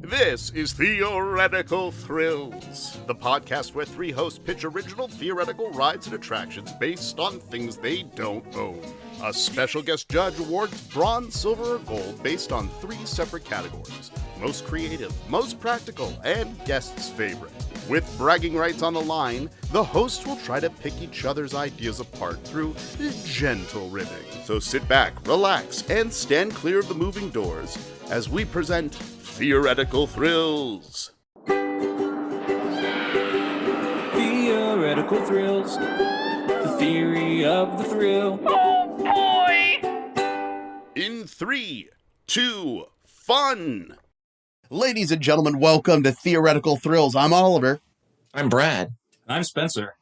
This is Theoretical Thrills, the podcast where three hosts pitch original theoretical rides and attractions based on things they don't own. A special guest judge awards bronze, silver, or gold based on three separate categories: most creative, most practical, and guest's favorite. With bragging rights on the line, the hosts will try to pick each other's ideas apart through gentle ribbing. So sit back, relax, and stand clear of the moving doors as we present Theoretical Thrills. Theoretical Thrills, the theory of the thrill. Oh boy! In 3, 2, fun! Ladies and gentlemen, welcome to Theoretical Thrills. I'm Oliver. I'm Brad. I'm Spencer.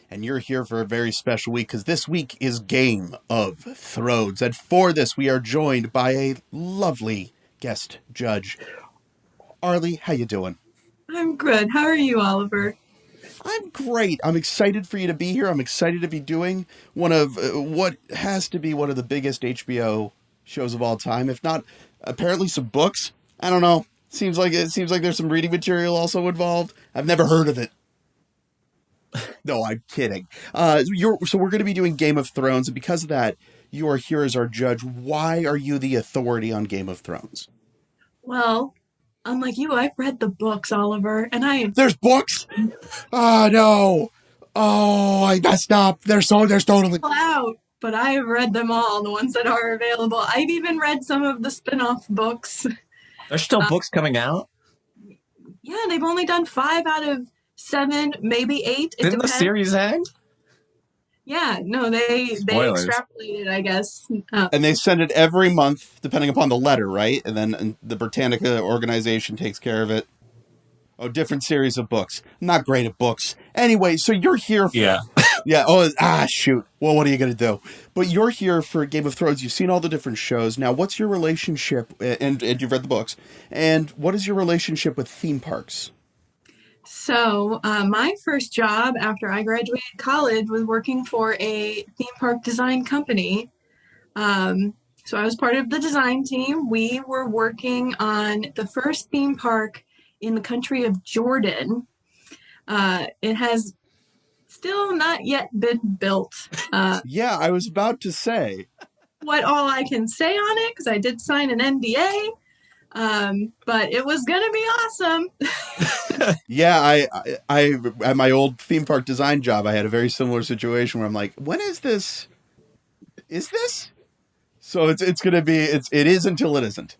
And you're here for a very special week, because this week is Game of Thrones. And for this, we are joined by a lovely guest judge. Arlie, how you doing? I'm good. How are you, Oliver? I'm great. I'm excited for you to be here. I'm excited to be doing one of what has to be one of the biggest HBO shows of all time, if not apparently some books. I don't know. Seems like there's some reading material also involved. I've never heard of it. No, I'm kidding. So we're going to be doing Game of Thrones, and because of that, you are here as our judge. Why are you the authority on Game of Thrones? Well, unlike you, I've read the books, Oliver, and There's books? Oh, no. Oh, I messed up. There's totally... out, but I have read them all, the ones that are available. I've even read some of the spin-off books. There's still books coming out? Yeah, they've only done 5 out of 7, maybe 8. Didn't the series end? Yeah, no, they Spoilers. extrapolated, I guess. And they send it every month, depending upon the letter, right? And then the Britannica organization takes care of it. Oh, different series of books. I'm not great at books. Anyway, so you're here for... Yeah. Yeah, shoot. Well, what are you going to do? But you're here for Game of Thrones. You've seen all the different shows. Now, what's your relationship, and you've read the books, and what is your relationship with theme parks? So my first job after I graduated college was working for a theme park design company. So I was part of the design team. We were working on the first theme park in the country of Jordan. It has still not yet been built. Yeah, I was about to say. What all I can say on it, because I did sign an NDA, but it was going to be awesome. Yeah, I at my old theme park design job, I had a very similar situation where I'm like, when is this? Is this? So it is until it isn't.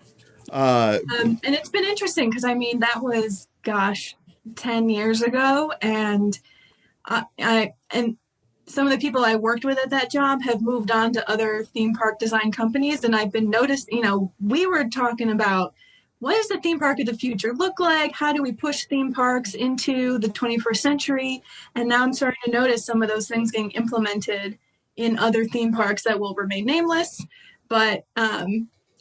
And it's been interesting because, I mean, that was, 10 years ago. And and some of the people I worked with at that job have moved on to other theme park design companies. And I've been we were talking about, what does the theme park of the future look like? How do we push theme parks into the 21st century? And now I'm starting to notice some of those things getting implemented in other theme parks that will remain nameless. But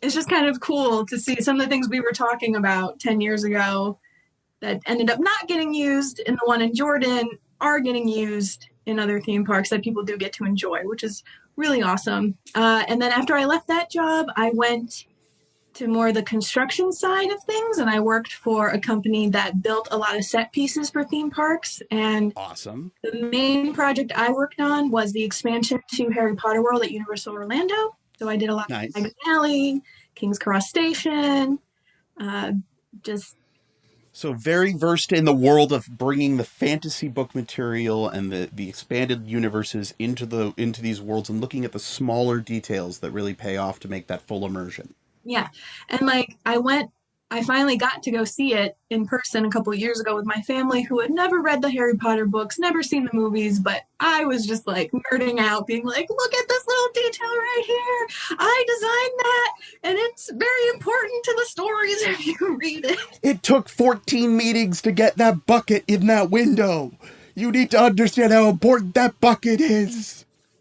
it's just kind of cool to see some of the things we were talking about 10 years ago that ended up not getting used in the one in Jordan are getting used in other theme parks that people do get to enjoy, which is really awesome. And then after I left that job, I went to more the construction side of things, and I worked for a company that built a lot of set pieces for theme parks. And Awesome. The main project I worked on was the expansion to Harry Potter World at Universal Orlando. So I did a lot Nice. of Diagon Alley, King's Cross Station, So very versed in the world of bringing the fantasy book material and the expanded universes into these worlds and looking at the smaller details that really pay off to make that full immersion. Yeah. And I finally got to go see it in person a couple of years ago with my family, who had never read the Harry Potter books, never seen the movies, but I was just like nerding out, being like, look at this little detail right here. I designed that, and it's very important to the stories if you read it. It took 14 meetings to get that bucket in that window. You need to understand how important that bucket is.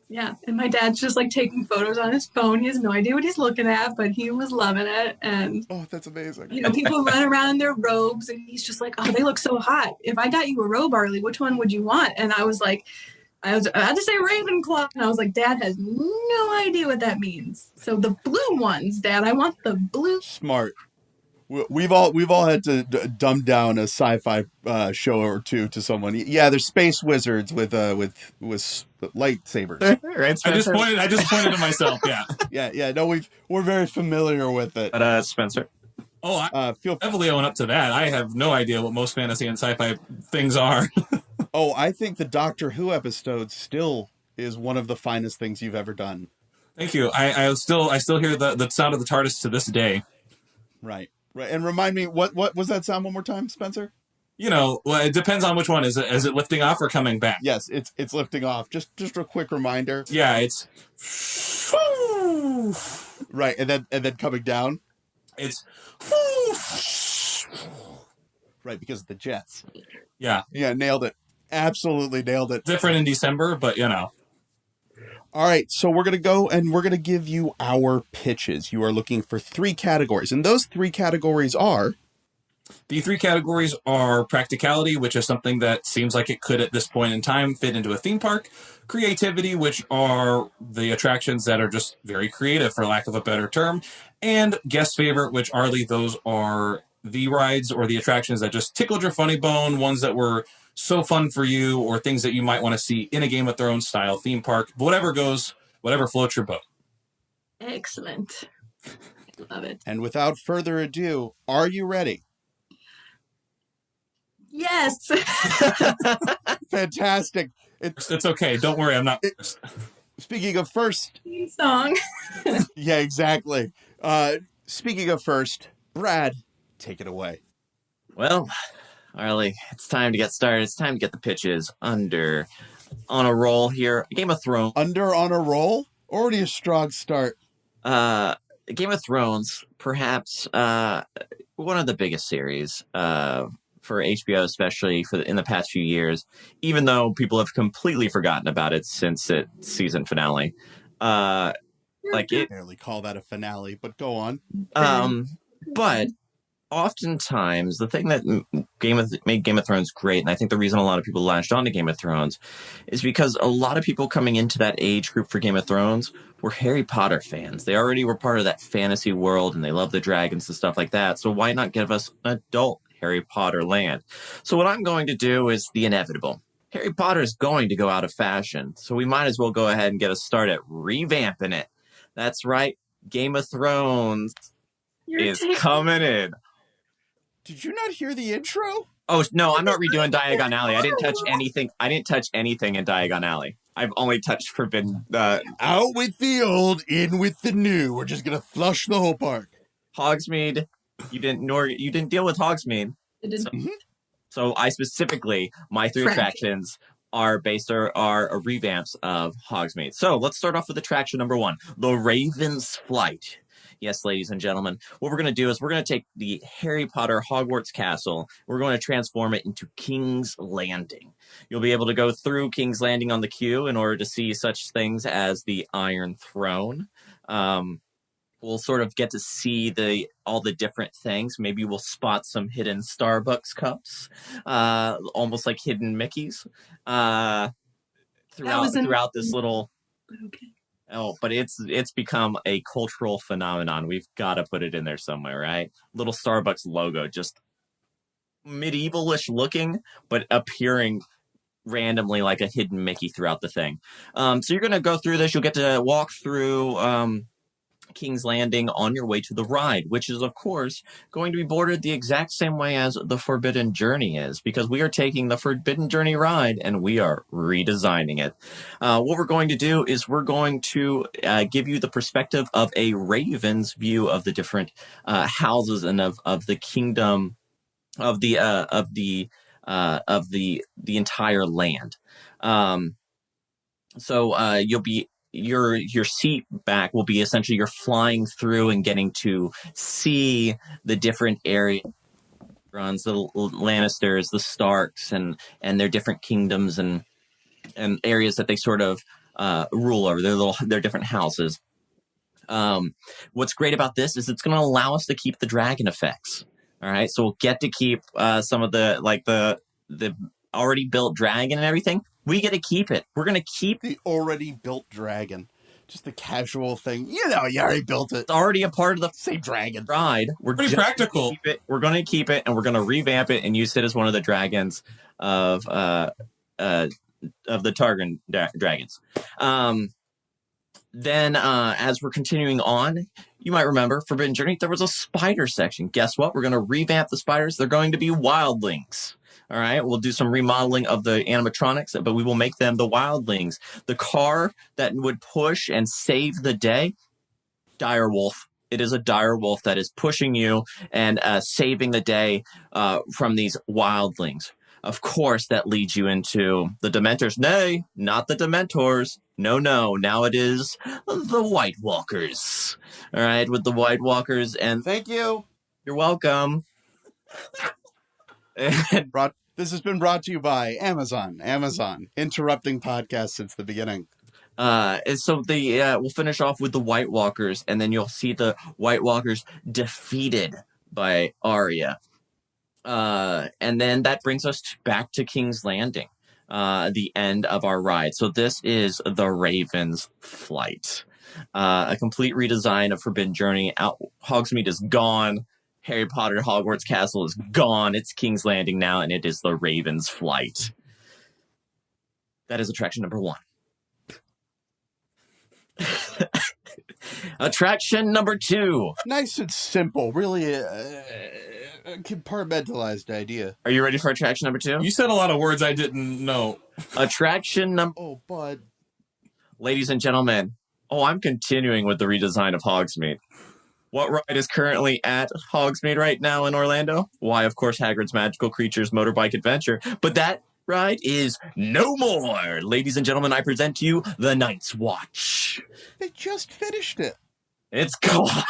Yeah, and my dad's just like taking photos on his phone. He has no idea what he's looking at, but he was loving it. And Oh, that's amazing. People run around in their robes, and he's just like, "Oh, they look so hot. If I got you a robe, Arlie, which one would you want?" And I had to say Ravenclaw, and I was like, Dad has no idea what that means. So the blue ones, Dad. I want the blue. Smart. We've all had to dumb down a sci-fi show or two to someone. Yeah, there's space wizards with lightsabers. Right, I just Spencer? pointed to myself. Yeah. Yeah. No, we're very familiar with it. But Spencer. Oh, I Feel heavily own up to that. I have no idea what most fantasy and sci-fi things are. Oh, I think the Doctor Who episode still is one of the finest things you've ever done. Thank you. I still hear the sound of the TARDIS to this day. Right. And remind me, what was that sound one more time, Spencer? Well, it depends on which one. Is it lifting off or coming back? Yes, it's lifting off. Just a quick reminder. Yeah, it's Right, and then coming down. it's Right, because of the jets. yeah. Yeah, nailed it. Absolutely nailed it. Different in December, but All right, so we're going to go and we're going to give you our pitches. You are looking for 3 categories, and those 3 categories are... The 3 categories are practicality, which is something that seems like it could at this point in time fit into a theme park. Creativity, which are the attractions that are just very creative, for lack of a better term. And guest favorite, which Arlie, those are the rides or the attractions that just tickled your funny bone, ones that were so fun for you, or things that you might want to see in a Game of Thrones style theme park. Whatever goes, whatever floats your boat. Excellent. Love it. And without further ado, are you ready? Yes. Fantastic. It's okay. Don't worry. I'm not. Speaking of first... Song. Yeah, exactly. Speaking of first, Brad, take it away. Well, Arlie, it's time to get started. It's time to get the pitches on a roll here. Game of Thrones. On a roll? Already a strong start. Game of Thrones, perhaps one of the biggest series for HBO, especially in the past few years, even though people have completely forgotten about it since its season finale. It Barely call that a finale, but go on. But oftentimes, the thing that made Game of Thrones great, and I think the reason a lot of people latched on to Game of Thrones, is because a lot of people coming into that age group for Game of Thrones were Harry Potter fans. They already were part of that fantasy world, and they love the dragons and stuff like that. So why not give us an adult Harry Potter land? So what I'm going to do is the inevitable. Harry Potter is going to go out of fashion, so we might as well go ahead and get a start at revamping it. That's right, Game of Thrones is coming in. Did you not hear the intro? Oh, no, I'm not redoing Diagon Alley. I didn't touch anything. I didn't touch anything in Diagon Alley. I've only touched Forbidden. Out with the old, in with the new. We're just going to flush the whole park. Hogsmeade. You didn't deal with Hogsmeade. So I specifically, my 3 attractions are revamps of Hogsmeade. So let's start off with attraction number 1, the Raven's Flight. Yes, ladies and gentlemen, what we're going to do is we're going to take the Harry Potter Hogwarts Castle. We're going to transform it into King's Landing. You'll be able to go through King's Landing on the queue in order to see such things as the Iron Throne. We'll sort of get to see all the different things. Maybe we'll spot some hidden Starbucks cups, almost like hidden Mickeys, throughout this little... Okay. Oh, but it's become a cultural phenomenon. We've got to put it in there somewhere, right? Little Starbucks logo, just medievalish looking, but appearing randomly like a hidden Mickey throughout the thing. So you're going to go through this. You'll get to walk through King's Landing on your way to the ride, which is, of course, going to be bordered the exact same way as the Forbidden Journey is, because we are taking the Forbidden Journey ride and we are redesigning it. What we're going to do is we're going to give you the perspective of a raven's view of the different houses and of the kingdom of the entire land. So you'll be your seat back will be essentially you're flying through and getting to see the different areas, the Lannisters, the Starks, and their different kingdoms and areas that they sort of rule over, their different houses. What's great about this is it's going to allow us to keep the dragon effects. All right, so we'll get to keep some of the already built dragon and everything. We get to keep it. We're going to keep the already built dragon. just the casual thing. You already built it. It's already a part of the Say dragon. ride. We're Pretty just practical. gonna keep it. We're going to keep it, and we're going to revamp it and use it as one of the dragons of the Targon dragons. Then, as we're continuing on, you might remember Forbidden Journey, there was a spider section. Guess what? We're going to revamp the spiders. They're going to be wildlings. All right, we'll do some remodeling of the animatronics, but we will make them the wildlings. The car that would push and save the day, direwolf. It is a direwolf that is pushing you and saving the day from these wildlings. Of course, that leads you into the Dementors. Nay, not the Dementors. No. Now it is the White Walkers. All right, with the White Walkers. And Thank you. You're welcome. This has been brought to you by Amazon. Amazon, interrupting podcasts since the beginning. And so we'll finish off with the White Walkers, and then you'll see the White Walkers defeated by Arya. And then that brings us back to King's Landing, the end of our ride. So this is the Raven's Flight, a complete redesign of Forbidden Journey. Hogsmeade is gone. Harry Potter Hogwarts Castle is gone. It's King's Landing now, and it is the Raven's Flight. That is attraction number 1. Attraction number 2. Nice and simple. Really a compartmentalized idea. Are you ready for attraction number 2? You said a lot of words I didn't know. Attraction number... Oh, bud. Ladies and gentlemen, I'm continuing with the redesign of Hogsmeade. What ride is currently at Hogsmeade right now in Orlando? Why, of course, Hagrid's Magical Creatures Motorbike Adventure. But that ride is no more. Ladies and gentlemen, I present to you the Night's Watch. They just finished it. It's gone.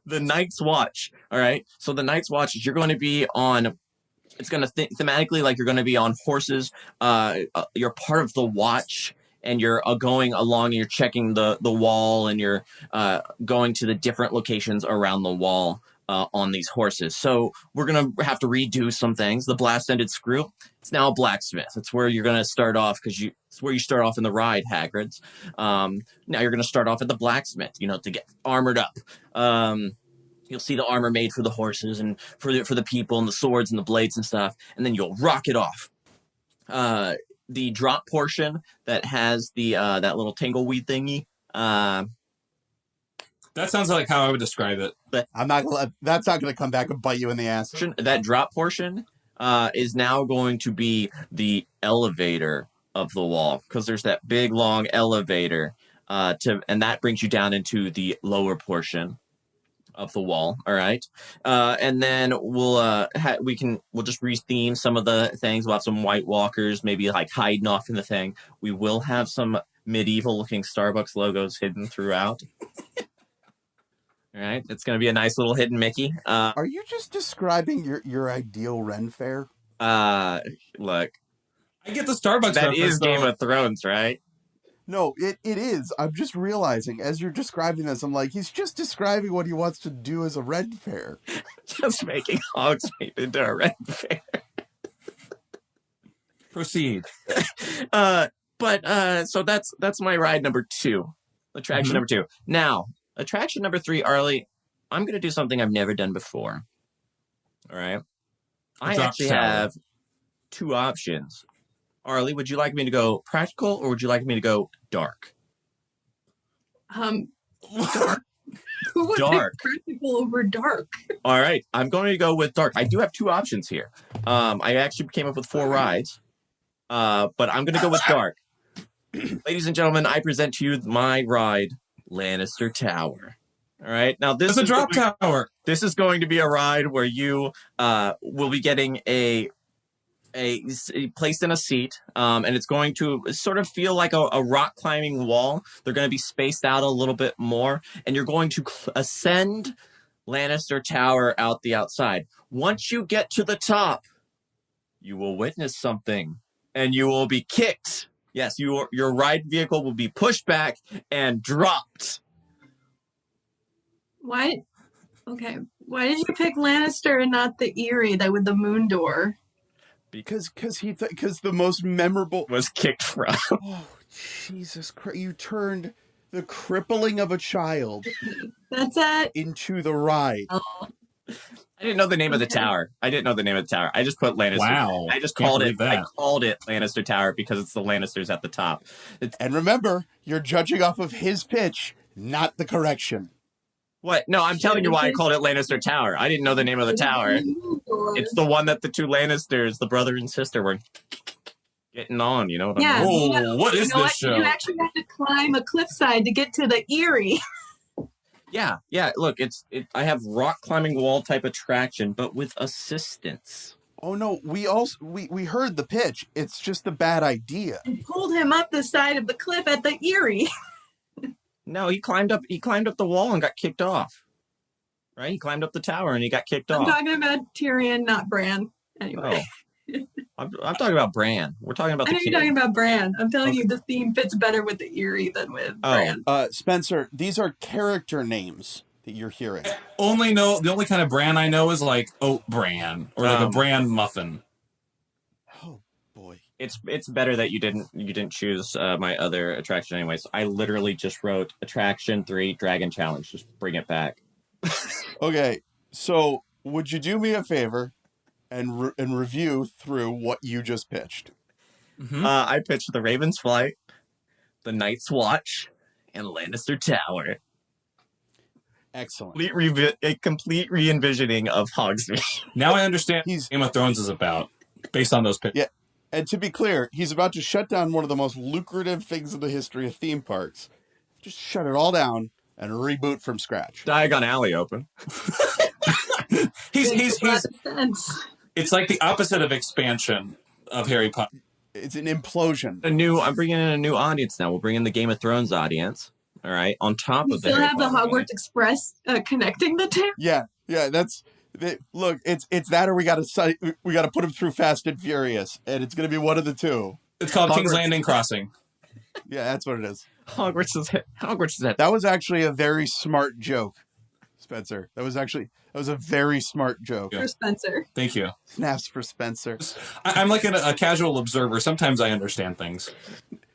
The Night's Watch. All right. So the Night's Watch is you're going to be on... It's going to thematically like you're going to be on horses. You're part of the watch. And you're going along and you're checking the wall and you're going to the different locations around the wall on these horses. So we're going to have to redo some things. The blast-ended screw, it's now a blacksmith. It's where you're going to start off it's where you start off in the ride, Hagrid's. Now you're going to start off at the blacksmith, to get armored up. You'll see the armor made for the horses and for the people and the swords and the blades and stuff. And then you'll rock it off. The drop portion that has the that little tangleweed thingy. That sounds like how I would describe it. That's not going to come back and bite you in the ass. That drop portion is now going to be the elevator of the wall because there's that big long elevator and that brings you down into the lower portion of the wall. All right. And then we'll just re-theme some of the things. We'll have some White Walkers, maybe like hiding off in the thing. We will have some medieval looking Starbucks logos hidden throughout. All right. It's going to be a nice little hidden Mickey. Are you just describing your ideal Ren fair? Look. I get the Starbucks That reference, is Game though. of Thrones, right? No, it is. I'm just realizing as you're describing this, I'm like, he's just describing what he wants to do as a Ren fair. Just making Hogsmeade into a Ren fair. Proceed. So that's my ride number 2. Attraction number 2. Now, attraction number 3, Arlie, I'm going to do something I've never done before. All right. I actually have 2 options. Arlie, would you like me to go practical or would you like me to go dark? Dark. Who would Dark. pick practical over dark? All right. I'm going to go with dark. I do have 2 options here. I actually came up with 4 rides, but I'm going to go with dark. Ladies and gentlemen, I present to you my ride, Lannister Tower. All right. Now, this is a drop tower. This is going to be a ride where you will be getting a placed in a seat, and it's going to sort of feel like a rock climbing wall. They're going to be spaced out a little bit more, and you're going to ascend Lannister Tower out the outside. Once you get to the top, you will witness something, and you will be kicked. Yes, your ride vehicle will be pushed back and dropped. Why? Okay. Why did you pick Lannister and not the Eyrie that with the moon door? Because the most memorable Was kicked from. Oh, Jesus Christ! You turned the crippling of a child That's it. into the ride. Oh, I didn't know the name of the Okay. tower. I just put Lannister. Wow. I just Can't called it. believe that. I called it Lannister Tower because it's the Lannisters at the top. And remember, you're judging off of his pitch, not the correction. What? No, I'm telling you why I called it Lannister Tower. I didn't know the name of the tower. It's the one that the two Lannisters, the brother and sister, were getting on. You know what I mean? Oh, what is this show? You actually have to climb a cliffside to get to the Erie. Yeah. Look, I have rock climbing wall type attraction, but with assistance. Oh no, we heard the pitch. It's just a bad idea. And pulled him up the side of the cliff at the Erie. No, he climbed up the wall and got kicked off. Right? He climbed up the tower and he got kicked I'm off. talking about Tyrion, not Bran. Anyway. Oh. I'm talking about Bran. We're talking about I the know kid. you're talking about Bran. I'm telling you, the theme fits better with the Erie than with Bran. Spencer, these are character names that you're hearing. The only kind of bran I know is like oat bran or like a bran muffin. Oh boy. It's better that you didn't choose my other attraction anyways. I literally just wrote attraction 3 Dragon Challenge. Just bring it back. Okay, so would you do me a favor and review through what you just pitched? Mm-hmm. I pitched the Raven's Flight, the Night's Watch, and Lannister Tower. Excellent. A complete re-envisioning of Hogsmeade. Now I understand He's- what Game of Thrones is about based on those pictures. Yeah, and to be clear, he's about to shut down one of the most lucrative things in the history of theme parks. Just shut it all down and reboot from scratch. Diagon Alley open. He's Makes a lot of sense. It's like the opposite of expansion of Harry Potter. It's an implosion. I'm bringing in a new audience now. We'll bring in the Game of Thrones audience. All right, on top You of the still Harry have the Potter Hogwarts Express connecting the two? Yeah, look, it's that or we got to put him through Fast and Furious, and it's going to be one of the two. It's called King's Hogwarts. Landing Crossing. Yeah, that's what it is. Hogwarts is at That was actually a very smart joke, Spencer. That was a very smart joke. Yeah. For Spencer. Thank you. Snaps for Spencer. I'm like a casual observer. Sometimes I understand things.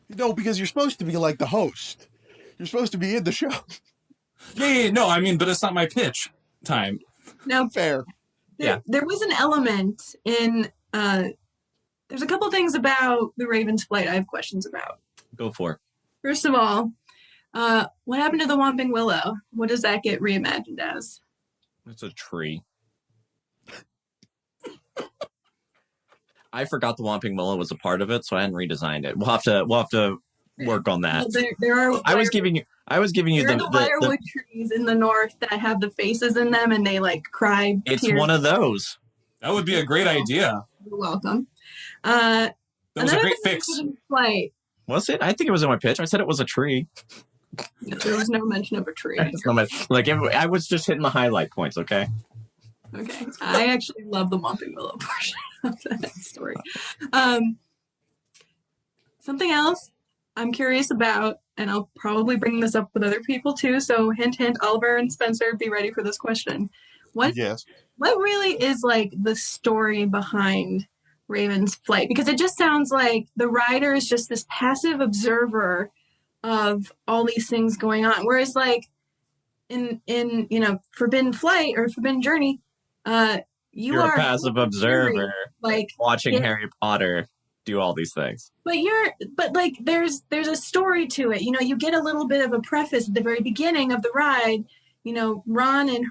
No, because you're supposed to be like the host. You're supposed to be in the show. Yeah, no, I mean, but it's not my pitch time. Now, Fair. there was an element in, there's a couple things about the Raven's Flight I have questions about. Go for it. First of all, what happened to the Whomping Willow? What does that get reimagined as? It's a tree. I forgot the Whomping Willow was a part of it, so I hadn't redesigned it. We'll have to work on that. Well, there are. I was giving you there are the the wirewood trees in the north that have the faces in them, and they like cry. it's tears. one of those. That would be a great idea. You're welcome. That was a Another great thing fix. with Raven's Flight. Was it? I think it was in my pitch. I said it was a tree. There was no mention of a tree. I was just hitting the highlight points, okay? Okay. I actually love the Whomping Willow portion of that story. Something else I'm curious about, and I'll probably bring this up with other people too, so hint, hint, Oliver and Spencer, be ready for this question. What really is like the story behind Raven's Flight? Because it just sounds like the rider is just this passive observer of all these things going on. Whereas like in Forbidden Flight or Forbidden Journey, You're a passive observer, like watching Harry Potter do all these things. But there's a story to it. You get a little bit of a preface at the very beginning of the ride. Ron and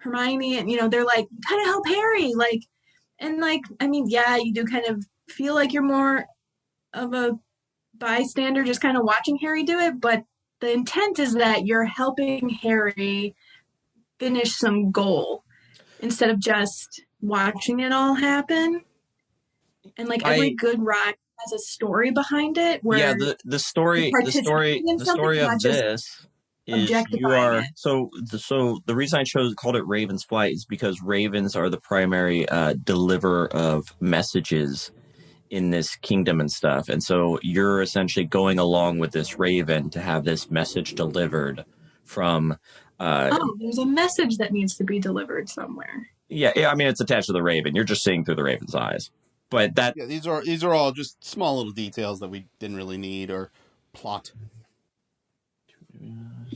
Hermione, and they're like, kind of help Harry, you do kind of feel like you're more of a bystander, just kind of watching Harry do it. But the intent is that you're helping Harry finish some goal instead of just watching it all happen. And every good ride has a story behind it. Where the story of this is you are it. so the reason I called it Raven's Flight is because ravens are the primary deliverer of messages in this kingdom and stuff, and so you're essentially going along with this raven to have this message delivered from. There's a message that needs to be delivered somewhere. Yeah, I mean it's attached to the raven. You're just seeing through the raven's eyes. But these are all just small little details that we didn't really need, or plot.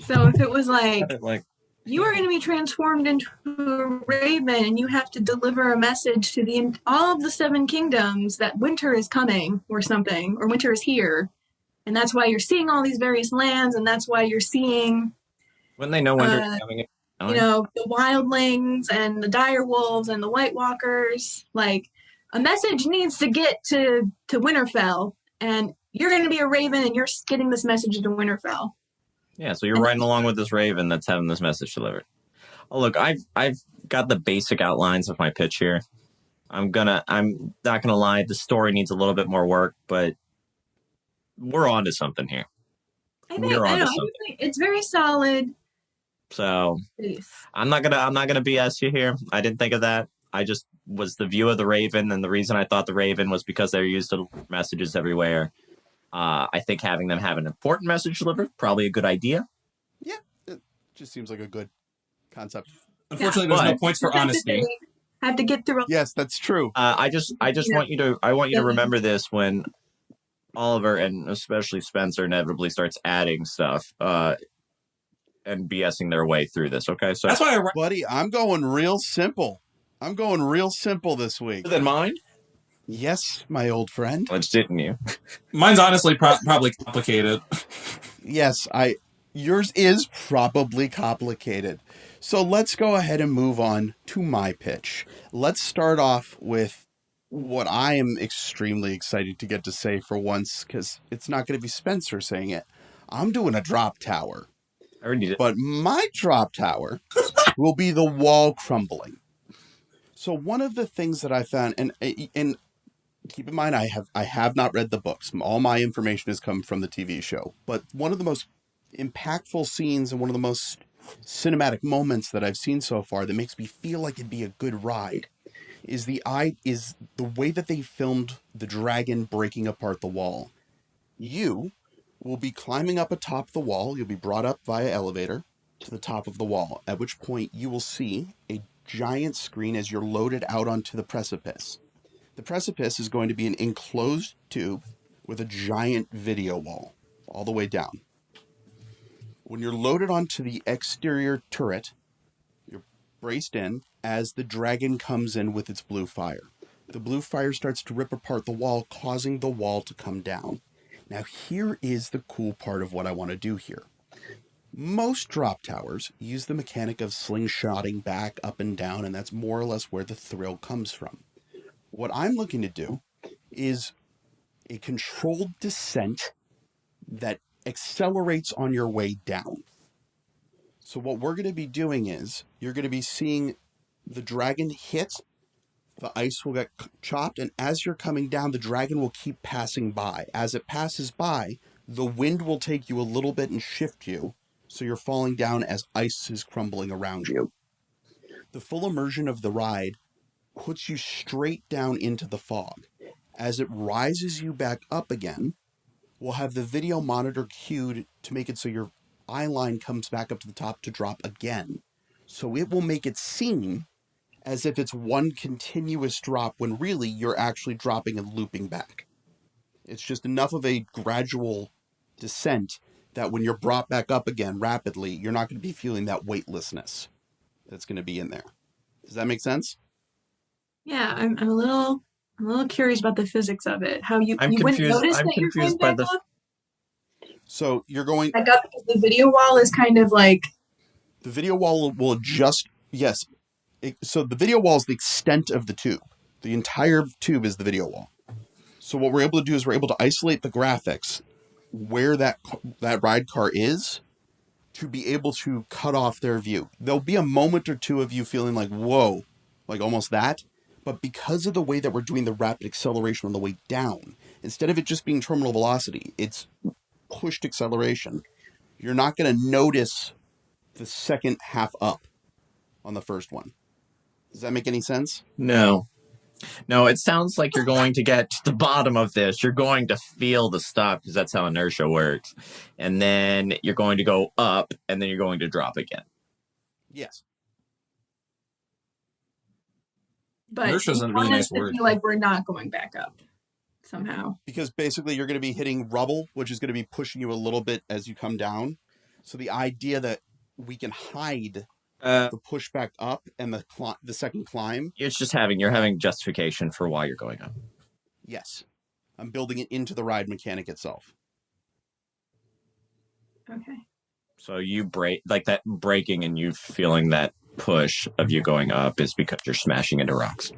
So if it was like Like, you are going to be transformed into a raven and you have to deliver a message to all of the 7 kingdoms that winter is coming or something, or winter is here. And that's why you're seeing all these various lands, and that's why you're seeing, when they know winter's coming, the wildlings and the dire wolves and the white walkers. Like, a message needs to get to Winterfell, and you're going to be a raven and you're getting this message to Winterfell. Yeah, so you're riding along with this raven that's having this message delivered. Oh, look, I've got the basic outlines of my pitch here. I'm not gonna lie, the story needs a little bit more work, but we're on to something here. I think it's very solid. So I'm not gonna BS you here. I didn't think of that. I just was the view of the raven, and the reason I thought the raven was because they're used to messages everywhere. I think having them have an important message delivered, probably a good idea. Yeah, it just seems like a good concept. Unfortunately, there's no points for honesty. Have to get through. Yes, that's true. I just want you to remember this when Oliver and especially Spencer inevitably starts adding stuff and BSing their way through this. Okay, so that's why buddy, I'm going real simple. This week. Than mine. Yes, my old friend. Which didn't you? Mine's honestly probably complicated. Yes, yours is probably complicated. So let's go ahead and move on to my pitch. Let's start off with what I am extremely excited to get to say for once, because it's not going to be Spencer saying it. I'm doing a drop tower. I already did. But my drop tower will be the wall crumbling. So one of the things that I found, and keep in mind, I have not read the books. All my information has come from the TV show. But one of the most impactful scenes and one of the most cinematic moments that I've seen so far that makes me feel like it'd be a good ride is the way that they filmed the dragon breaking apart the wall. You will be climbing up atop the wall. You'll be brought up via elevator to the top of the wall, at which point you will see a giant screen as you're loaded out onto the precipice. The precipice is going to be an enclosed tube with a giant video wall all the way down. When you're loaded onto the exterior turret, you're braced in as the dragon comes in with its blue fire. The blue fire starts to rip apart the wall, causing the wall to come down. Now, here is the cool part of what I want to do here. Most drop towers use the mechanic of slingshotting back, up, and down, and that's more or less where the thrill comes from. What I'm looking to do is a controlled descent that accelerates on your way down. So what we're going to be doing is you're going to be seeing the dragon hit, the ice will get chopped, and as you're coming down, the dragon will keep passing by. As it passes by, the wind will take you a little bit and shift you, so you're falling down as ice is crumbling around you. The full immersion of the ride puts you straight down into the fog. As it rises you back up again, we'll have the video monitor cued to make it so your eye line comes back up to the top to drop again. So it will make it seem as if it's one continuous drop when really you're actually dropping and looping back. It's just enough of a gradual descent that when you're brought back up again rapidly, you're not going to be feeling that weightlessness that's going to be in there. Does that make sense? Yeah, I'm a little curious about the physics of it. How you I'm wouldn't confused. notice I'm that you're confused going by back up? So you're going... Back up because the video wall is kind of like... The video wall will adjust... Yes. So the video wall is the extent of the tube. The entire tube is the video wall. So what we're able to do is we're able to isolate the graphics where that ride car is to be able to cut off their view. There'll be a moment or two of you feeling like, whoa, like almost that. But because of the way that we're doing the rapid acceleration on the way down, instead of it just being terminal velocity, it's pushed acceleration. You're not going to notice the second half up on the first one. Does that make any sense? No, it sounds like you're going to get to the bottom of this. You're going to feel the stop because that's how inertia works. And then you're going to go up and then you're going to drop again. Yes. But Inertia is a you really want nice us to word. feel like we're not going back up. somehow. Because basically you're going to be hitting rubble, which is going to be pushing you a little bit as you come down. So the idea that we can hide the push back up and the second climb. It's just you're having justification for why you're going up. Yes. I'm building it into the ride mechanic itself. Okay. So you break, like that breaking and you feeling that push of you going up is because you're smashing into rocks.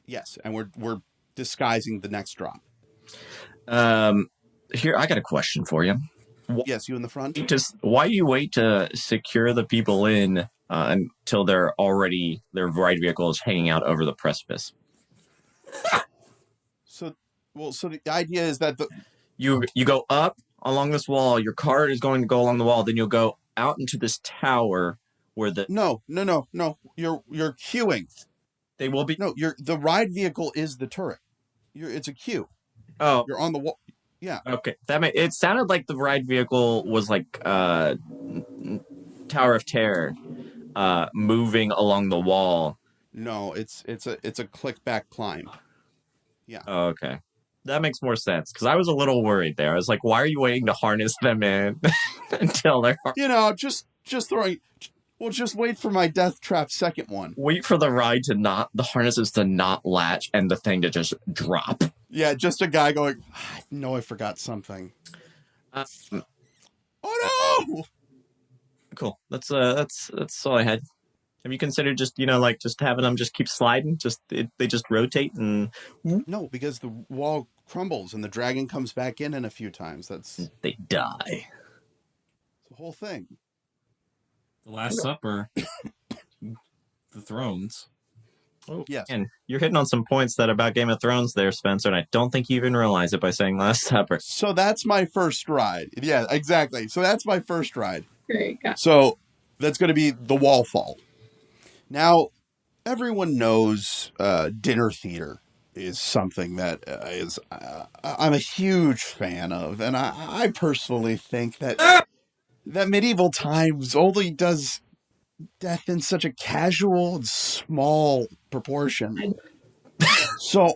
Yes, and we're disguising the next drop. Here, I got a question for you. Yes, you in the front? Why do you wait to secure the people in until their ride vehicle is hanging out over the precipice? So the idea is that you go up along this wall, your cart is going to go along the wall, then you'll go out into this tower where the... No. You're queuing. They will be... No, the ride vehicle is the turret. It's a queue. Oh. You're on the wall. Yeah. Okay. It sounded like the ride vehicle was like Tower of Terror moving along the wall. No, it's a click back climb. Yeah. Oh, okay. That makes more sense, because I was a little worried there. I was like, why are you waiting to harness them in until they're... just throwing... Well, just wait for my death trap second one. Wait for the harnesses to not latch and the thing to just drop. Yeah, just a guy going, I know I forgot something. Oh no! Cool. That's all I had. Have you considered just having them just keep sliding? They just rotate and... No, because the wall crumbles and the dragon comes back in a few times. They die. It's the whole thing. The Last Supper, the Thrones. Oh, yes. And you're hitting on some points about Game of Thrones there, Spencer, and I don't think you even realize it by saying Last Supper. So that's my first ride. Yeah, exactly. So that's my first ride. Great. So that's going to be the wall fall. Now, everyone knows dinner theater is something that I'm a huge fan of, and I personally think that medieval times only does death in such a casual and small proportion. So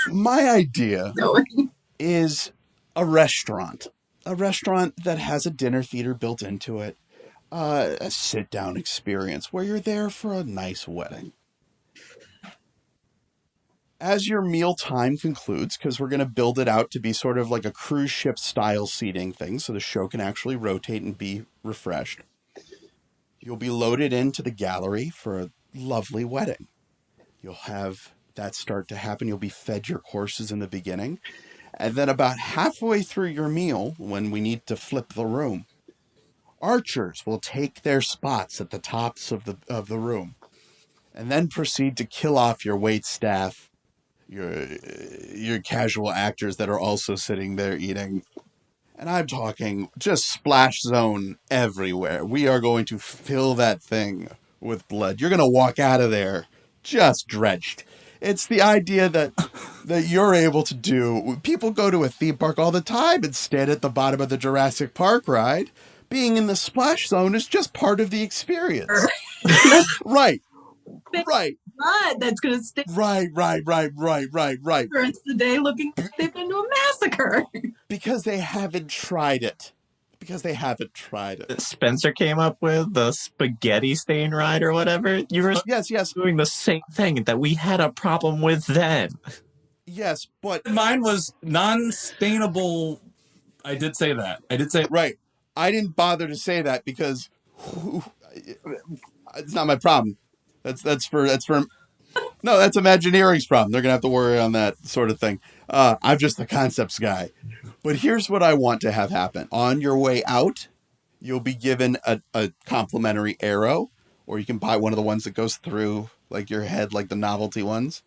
my idea is a restaurant that has a dinner theater built into it, a sit-down experience where you're there for a nice wedding. As your meal time concludes, because we're going to build it out to be sort of like a cruise ship style seating thing so the show can actually rotate and be refreshed, you'll be loaded into the gallery for a lovely wedding. You'll have that start to happen. You'll be fed your courses in the beginning. And then about halfway through your meal, when we need to flip the room, archers will take their spots at the tops of the room and then proceed to kill off your wait staff, your casual actors that are also sitting there eating. And I'm talking just splash zone everywhere. We are going to fill that thing with blood. You're going to walk out of there just drenched. It's the idea that you're able to do. People go to a theme park all the time and stand at the bottom of the Jurassic Park ride. Being in the splash zone is just part of the experience. Right. Blood that's going to stick. Right. It's the day looking like they've been to a massacre. Because they haven't tried it. Spencer came up with the spaghetti stain ride or whatever. You were yes doing the same thing that we had a problem with then. Yes, but Mine was non-stainable. I did say that. Right. I didn't bother to say that because it's not my problem. That's Imagineering's problem. They're gonna have to worry on that sort of thing. I'm just the concepts guy. But here's what I want to have happen. On your way out, you'll be given a complimentary arrow, or you can buy one of the ones that goes through like your head, like the novelty ones.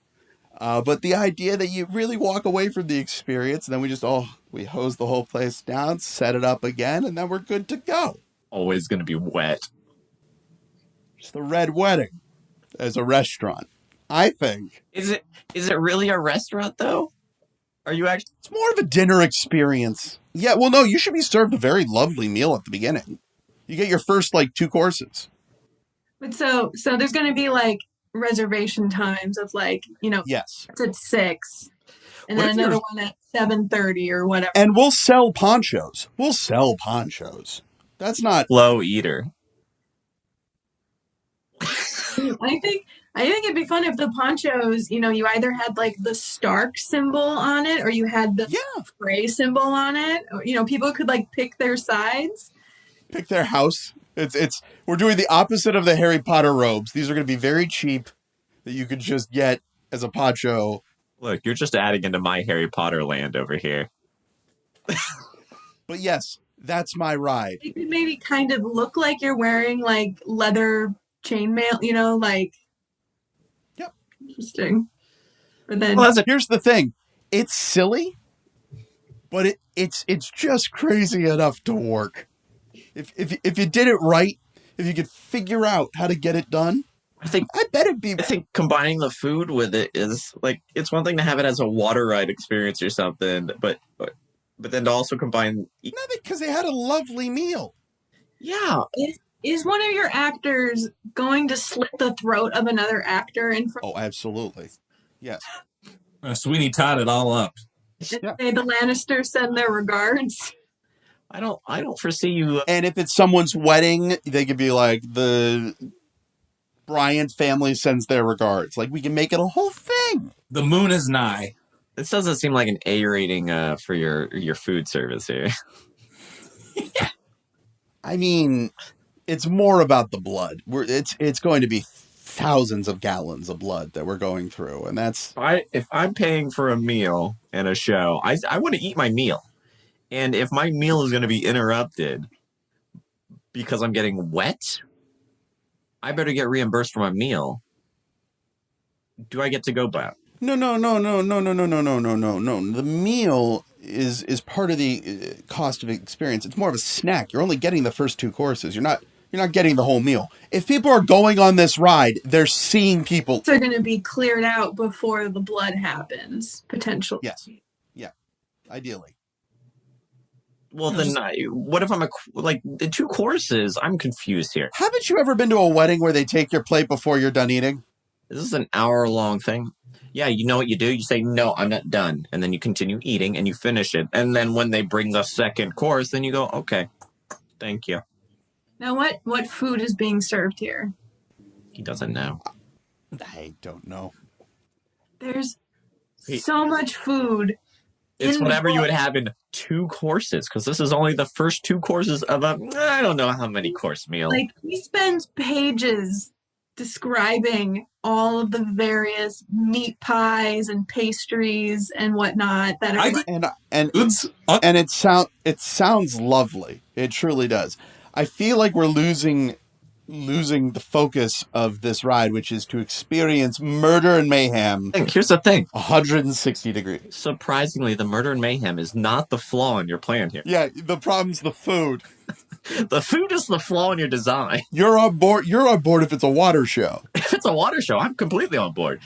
But the idea that you really walk away from the experience, and then we hose the whole place down, set it up again, and then we're good to go. Always going to be wet. It's the Red Wedding as a restaurant, I think. Is it really a restaurant, though? Are you actually... It's more of a dinner experience. Yeah, well, no, you should be served a very lovely meal at the beginning. You get your first, 2 courses. But so there's going to be, reservation times of, Yes. It's at 6. and What then if you're- another one at 7:30 or whatever. And we'll sell ponchos. That's not. Slow eater. I think it'd be fun if the ponchos, you either had like the Stark symbol on it or you had the Frey symbol on it. Or, people could like pick their sides. Pick their house. We're doing the opposite of the Harry Potter robes. These are going to be very cheap that you could just get as a poncho. Look, you're just adding into my Harry Potter land over here. But yes, that's my ride. It could maybe kind of look like you're wearing like leather chainmail, like. Yep. Interesting. But then Here's the thing. It's silly, but it's just crazy enough to work. If you did it right, if you could figure out how to get it done, I bet it'd be. I think combining the food with it is like, it's one thing to have it as a water ride experience or something, but then to also combine. No, because they had a lovely meal. Yeah. Is one of your actors going to slit the throat of another actor in front? Oh, absolutely. Yes. Sweeney Todd it all up. Yeah. Say the Lannisters send their regards. I don't foresee you. And if it's someone's wedding, they could be like, the Bryant family sends their regards. Like, we can make it a whole thing. The moon is nigh. This doesn't seem like an A rating for your food service here. I mean, it's more about the blood. It's going to be thousands of gallons of blood that we're going through, and that's. If I'm paying for a meal and a show, I want to eat my meal, and if my meal is going to be interrupted because I'm getting wet, I better get reimbursed for my meal. Do I get to go back? No. The meal is part of the cost of experience. It's more of a snack. You're only getting the first two courses. You're not getting the whole meal. If people are going on this ride, they're seeing people. They're going to be cleared out before the blood happens, potentially. Yes. Yeah. Ideally. Well, then, what if I'm the two courses? I'm confused here. Haven't you ever been to a wedding where they take your plate before you're done eating? This is an hour-long thing. Yeah, you know what you do? You say, no, I'm not done. And then you continue eating and you finish it. And then when they bring the second course, then you go, okay, thank you. Now, what food is being served here? He doesn't know. I don't know. There's so much food. It's whatever you would have in two courses, because this is only the first two courses of I don't know how many course meal. Like, he spends pages describing all of the various meat pies and pastries and whatnot that are and it sounds lovely. It truly does. I feel like we're losing the focus of this ride, which is to experience murder and mayhem. Here's the thing. 160 degrees. Surprisingly, the murder and mayhem is not the flaw in your plan here. Yeah, the problem's the food. The food is the flaw in your design. You're on board if it's a water show. If it's a water show, I'm completely on board.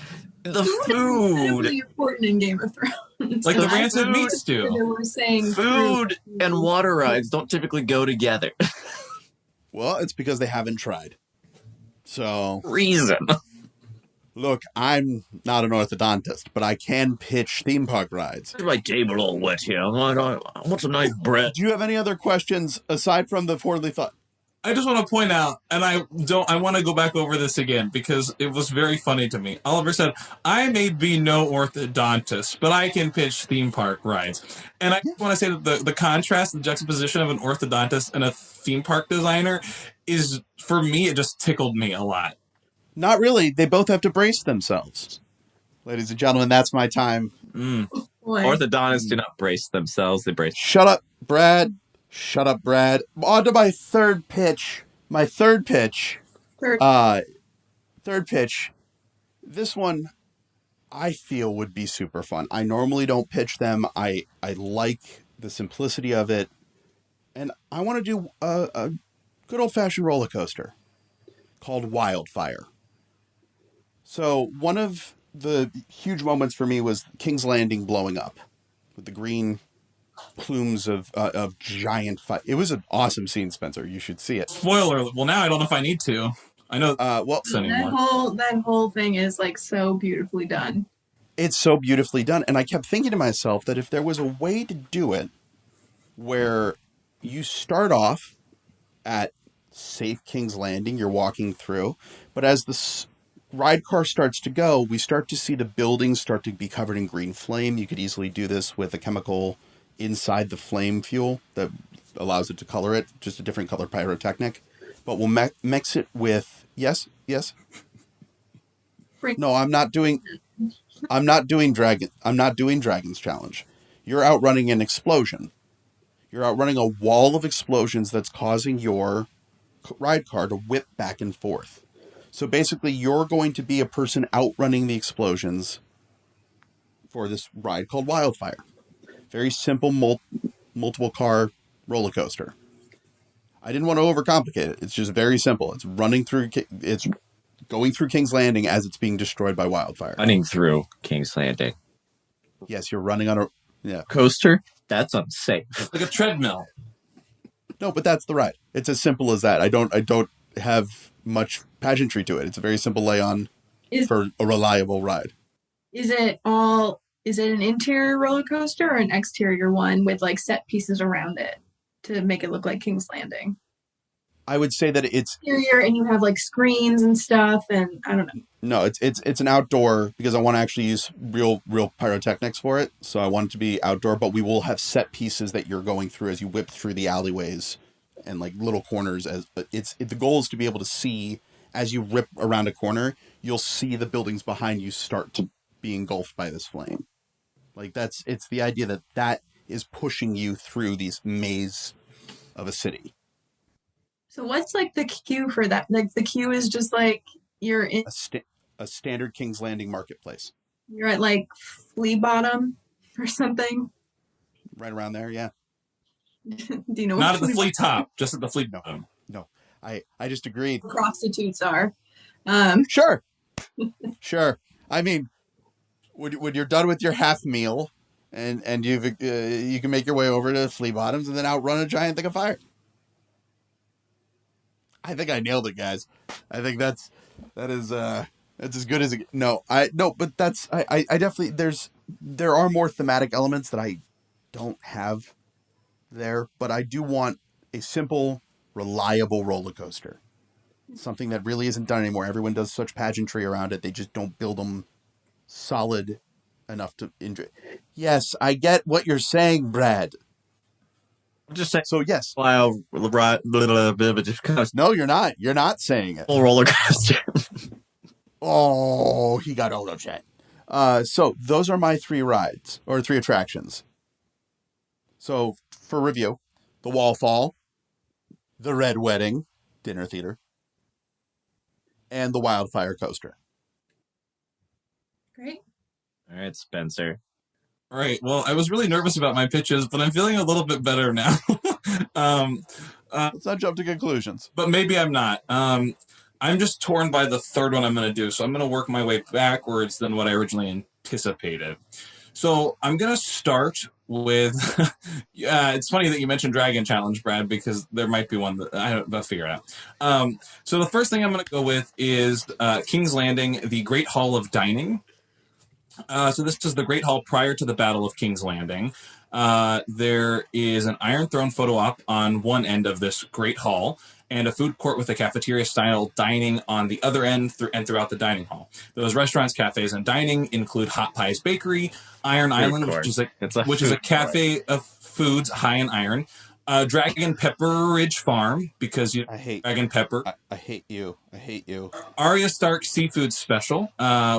The food really important in Game of Thrones. Like the rancid meat stew. They were saying food and water rides don't typically go together. Well, it's because they haven't tried. So reason. Look, I'm not an orthodontist, but I can pitch theme park rides. My table all wet here. I want some nice bread. Do you have any other questions aside from the forwardly thought? I just want to point out, and I want to go back over this again because it was very funny to me. Oliver said, I may be no orthodontist, but I can pitch theme park rides. And I want to say that the contrast, the juxtaposition of an orthodontist and a theme park designer is, for me, it just tickled me a lot. Not really. They both have to brace themselves. Ladies and gentlemen, that's my time. Orthodontists do not brace themselves. They brace. Shut up, Brad. Shut up, Brad. On to my third pitch. Third pitch. This one, I feel, would be super fun. I normally don't pitch them. I like the simplicity of it. And I want to do a good old-fashioned roller coaster called Wildfire. So one of the huge moments for me was King's Landing blowing up with the green plumes of giant fire. It was an awesome scene, Spencer. You should see it. Spoiler. Well, now I don't know if I need to. I know. That whole thing is like so beautifully done. It's so beautifully done. And I kept thinking to myself that if there was a way to do it where you start off at safe King's Landing, you're walking through, but as the ride car starts to go, we start to see the buildings start to be covered in green flame. You could easily do this with a chemical inside the flame fuel that allows it to color it, just a different color pyrotechnic. But we'll mix it with, yes. No, I'm not doing Dragon's Challenge. You're outrunning an explosion. You're outrunning a wall of explosions that's causing your ride car to whip back and forth. So basically, you're going to be a person outrunning the explosions for this ride called Wildfire. Very simple multiple car roller coaster. I didn't want to overcomplicate it. It's just very simple. It's going through King's Landing as it's being destroyed by wildfire. Running through King's Landing. Yes, you're running on a coaster. That's unsafe. Like a treadmill. No, but that's the ride. It's as simple as that. I don't have much pageantry to it. It's a very simple lay-on for a reliable ride. Is it an interior roller coaster or an exterior one with like set pieces around it to make it look like King's Landing? I would say that it's exterior and you have like screens and stuff, and I don't know. No, it's an outdoor because I want to actually use real pyrotechnics for it. So I want it to be outdoor, but we will have set pieces that you're going through as you whip through the alleyways and like little corners. The goal is to be able to see as you rip around a corner, you'll see the buildings behind you start to be engulfed by this flame. Like it's the idea that is pushing you through these maze of a city. So what's like the queue for that? Like the queue is just like you're in a standard King's Landing marketplace. You're at like Flea Bottom or something. Right around there, yeah. Do you know? Not at the flea top, just at the flea bottom. No, I just agreed. Prostitutes are. Sure. I mean, when you're done with your half meal, and you can make your way over to Flea Bottoms and then outrun a giant thing of fire. I think I nailed it, guys. I think that is as good as it. But that's I definitely there are more thematic elements that I don't have there, but I do want a simple, reliable roller coaster. Something that really isn't done anymore. Everyone does such pageantry around it; they just don't build them solid enough to enjoy. Yes, I get what you're saying, Brad. I'm just saying. So yes. No, you're not. You're not saying it. Full roller coaster. Oh, he got all upset. So those are my 3 rides or 3 attractions. So for review, the Wall Fall, the Red Wedding, dinner theater, and the Wildfire Coaster. Great. All right, Spencer. All right. Well, I was really nervous about my pitches, but I'm feeling a little bit better now. Let's not jump to conclusions. But maybe I'm not. I'm just torn by the third one I'm going to do. So I'm going to work my way backwards than what I originally anticipated. So I'm going to start with, it's funny that you mentioned Dragon Challenge, Brad, because there might be one that I'll figure it out. So the first thing I'm going to go with is King's Landing, the Great Hall of Dining. So this is the Great Hall prior to the Battle of King's Landing. There is an Iron Throne photo op on one end of this Great Hall, and a food court with a cafeteria-style dining on the other end and throughout the dining hall. Those restaurants, cafes, and dining include Hot Pies Bakery, Iron Island, which is a cafe of foods high in iron, Dragon Pepperidge Farm, because I hate Dragon Pepper. I hate you. Arya Stark Seafood Special,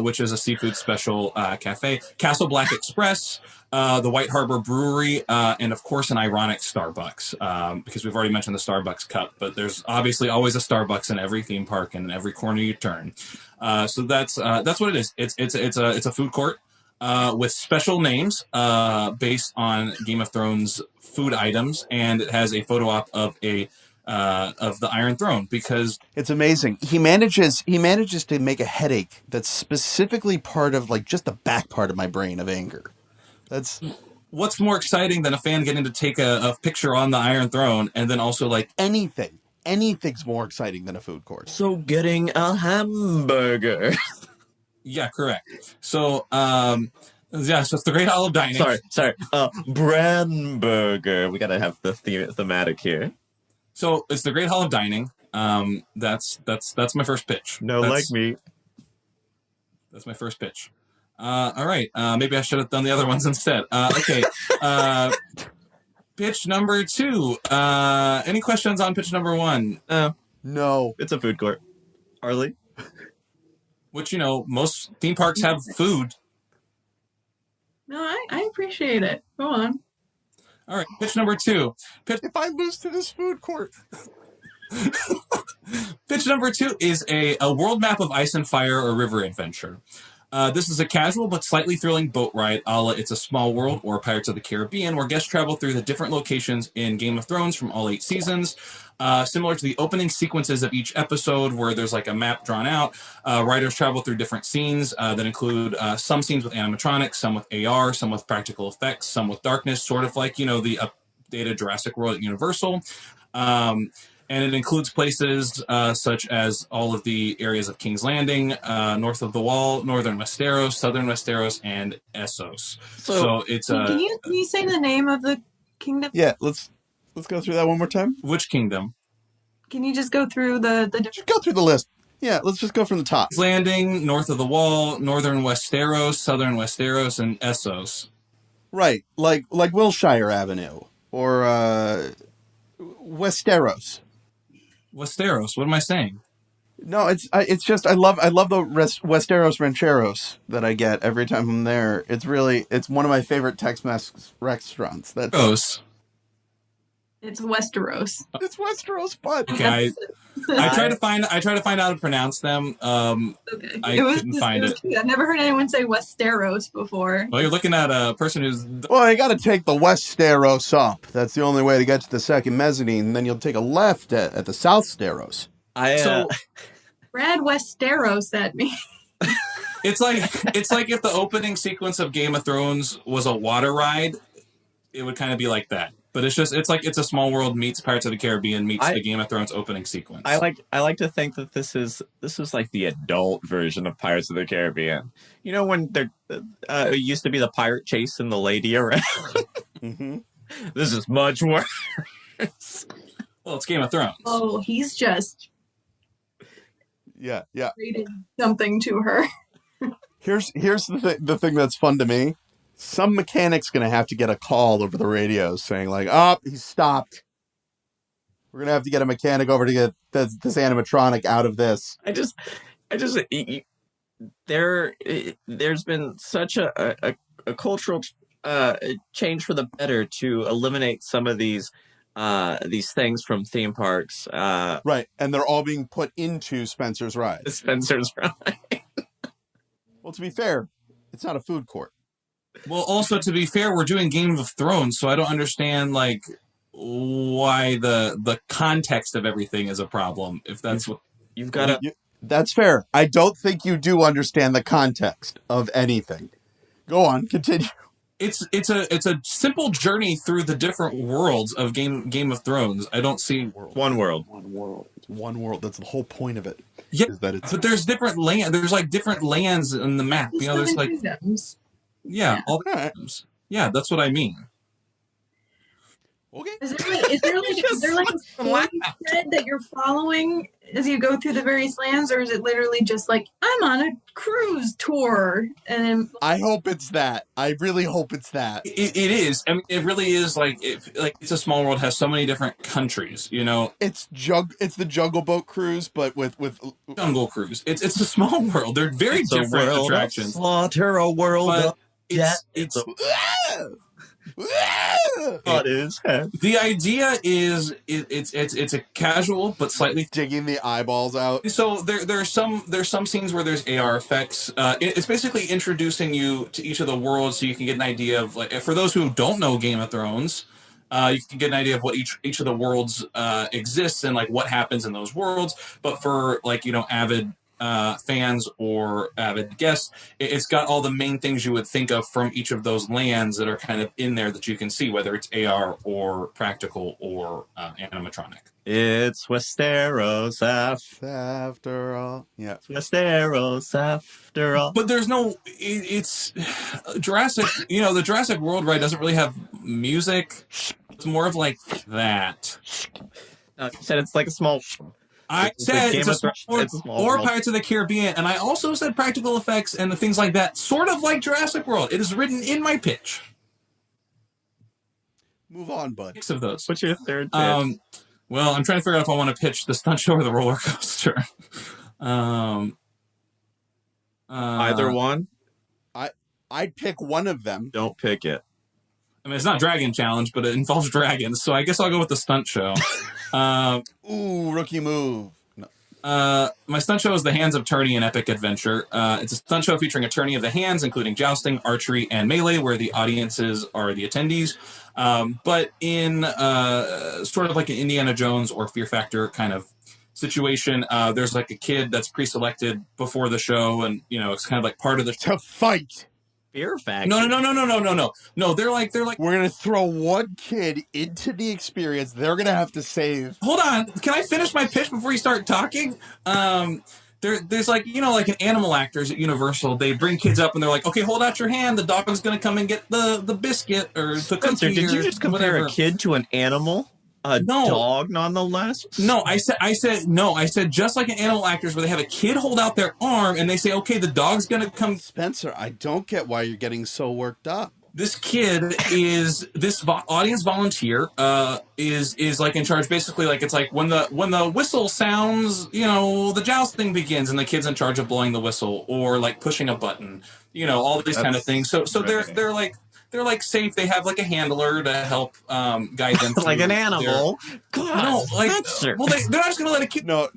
which is a seafood special cafe. Castle Black Express, the White Harbor Brewery, and of course an ironic Starbucks, because we've already mentioned the Starbucks cup, but there's obviously always a Starbucks in every theme park and in every corner you turn. So that's what it is. It's a food court with special names based on Game of Thrones food items, and it has a photo op of the Iron Throne because it's amazing. He manages to make a headache that's specifically part of like just the back part of my brain of anger. That's what's more exciting than a fan getting to take a picture on the Iron Throne, and then also like anything's more exciting than a food court. So getting a hamburger. Yeah, correct. So, yeah, so it's the Great Hall of Dining. Sorry. Branberger. We gotta have the thematic here. So it's the Great Hall of Dining. That's my first pitch. Like me. That's my first pitch. All right. Maybe I should have done the other ones instead. Okay. Pitch number 2. Any questions on pitch number 1? No. It's a food court. Arlie? Which, most theme parks have food. No, I appreciate it. Go on. All right. Pitch number 2. If I lose to this food court. Pitch number 2 is a world map of ice and fire or river adventure. This is a casual but slightly thrilling boat ride a la It's a Small World or Pirates of the Caribbean, where guests travel through the different locations in Game of Thrones from all 8 seasons. Similar to the opening sequences of each episode where there's like a map drawn out, riders travel through different scenes that include some scenes with animatronics, some with AR, some with practical effects, some with darkness, sort of like, the updated Jurassic World at Universal. And it includes places such as all of the areas of King's Landing, north of the Wall, northern Westeros, southern Westeros, and Essos. So it's Can you say the name of the kingdom? Yeah, let's go through that one more time. Which kingdom? Can you just go through the Just go through the list. Yeah, let's just go from the top. King's Landing, north of the Wall, northern Westeros, southern Westeros, and Essos. Right, like Wilshire Avenue or Westeros. Westeros. What am I saying? No, it's just I love the Westeros Rancheros that I get every time I'm there. It's one of my favorite Tex-Mex restaurants. It's Westeros. It's Westeros, but okay, I try to find out how to pronounce them. Okay. I couldn't find it. Cute. I've never heard anyone say Westeros before. Well, you're looking at a person who's. Well, you got to take the Westeros up. That's the only way to get to the second mezzanine. And then you'll take a left at the South Steros. Brad Westeros at me. It's like if the opening sequence of Game of Thrones was a water ride, it would kind of be like that. But it's like It's a Small World meets Pirates of the Caribbean meets the Game of Thrones opening sequence. I like to think that this is like the adult version of Pirates of the Caribbean. When it used to be the pirate chase and the lady around. Mm-hmm. This is much worse. Well, it's Game of Thrones. Oh, he's just Yeah. reading something to her. Here's the thing that's fun to me. Some mechanic's going to have to get a call over the radio saying like, he stopped. We're going to have to get a mechanic over to get this animatronic out of this. There's been such a cultural change for the better to eliminate some of these things from theme parks. Right. And they're all being put into Spencer's Ride. Spencer's Ride. Well, to be fair, it's not a food court. Well, also, to be fair, we're doing Game of Thrones, so I don't understand, why the context of everything is a problem, if that's what you've got to... That's fair. I don't think you do understand the context of anything. Go on, continue. It's a simple journey through the different worlds of Game of Thrones. I don't see... One world. It's one world. That's the whole point of it. Yeah, but there's different land. There's, different lands in the map. There's, kingdoms. Yeah, all the times. Yeah, that's what I mean. Okay. Is there a story thread that you're following as you go through the various lands, or is it literally just like I'm on a cruise tour? And I hope it's that. I really hope it's that. It is. I mean, it really is. It's a Small World has so many different countries. It's the Jungle Boat cruise, but with Jungle Cruise. It's a Small World. They're very different attractions. Slaughter a world. But the idea is it's a casual but slightly digging the eyeballs out. So there's some scenes where there's AR effects. It's basically introducing you to each of the worlds so you can get an idea of for those who don't know Game of Thrones, you can get an idea of what each of the worlds exists and what happens in those worlds. But for avid fans or avid guests, it's got all the main things you would think of from each of those lands that are kind of in there that you can see, whether it's AR or practical or animatronic. It's Westeros After all, yeah. Westeros after all. But there's no, it's Jurassic, the Jurassic World ride doesn't really have music. It's more of like that. You said it's like a small... I said it's a small or world. Pirates of the Caribbean, and I also said practical effects and the things like that, sort of like Jurassic World. It is written in my pitch. Move on, bud. 6 of those. What's your third pitch? Well, I'm trying to figure out if I want to pitch the stunt show or the roller coaster. Either one? I'd pick one of them. Don't pick it. I mean, it's not Dragon Challenge, but it involves dragons, so I guess I'll go with the stunt show. Ooh, rookie move. No. My stunt show is The Hands of Tourney, an Epic Adventure. It's a stunt show featuring a tourney of the hands, including jousting, archery, and melee, where the audiences are the attendees. But in sort of like an Indiana Jones or Fear Factor kind of situation, there's like a kid that's pre-selected before the show, and it's kind of like part of the To fight. Fear Factor? No, they're like We're going to throw one kid into the experience they're going to have to save. Hold on, can I finish my pitch before you start talking? There's like an animal actors at Universal, they bring kids up and they're like, okay, hold out your hand, the dog's gonna come and get the biscuit or the Spencer, cookie. did you just compare a kid to an animal? Dog, nonetheless? No, I said just like in animal actors where they have a kid hold out their arm and they say, okay, the dog's gonna come. Spencer, I don't get why you're getting so worked up. This kid is this audience volunteer is like in charge. Basically, like it's like when the whistle sounds, the jousting begins, and the kid's in charge of blowing the whistle or like pushing a button, all these kind of things. So they're like safe. They have like a handler to help guide them. Like an animal. God, no, like Spencer. well, they're not just gonna let a kid. No,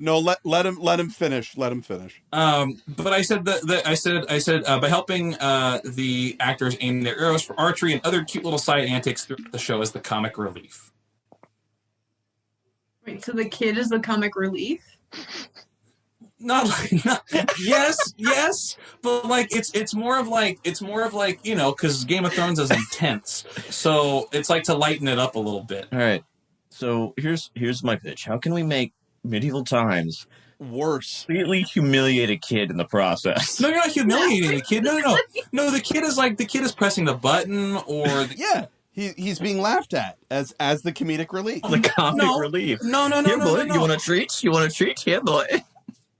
let him finish. Let him finish. But I said by helping the actors aim their arrows for archery and other cute little side antics through the show as the comic relief. Wait, so the kid is the comic relief? Yes, but like it's more of like because Game of Thrones is intense, so it's like to lighten it up a little bit. All right, so here's my pitch. How can we make medieval times worse? Completely humiliate a kid in the process. No, you're not humiliating the kid. No. The kid is pressing the button or yeah. He's being laughed at as the comedic relief. The comic relief. No. Here, boy, you want a treat? You want a treat? Here, boy.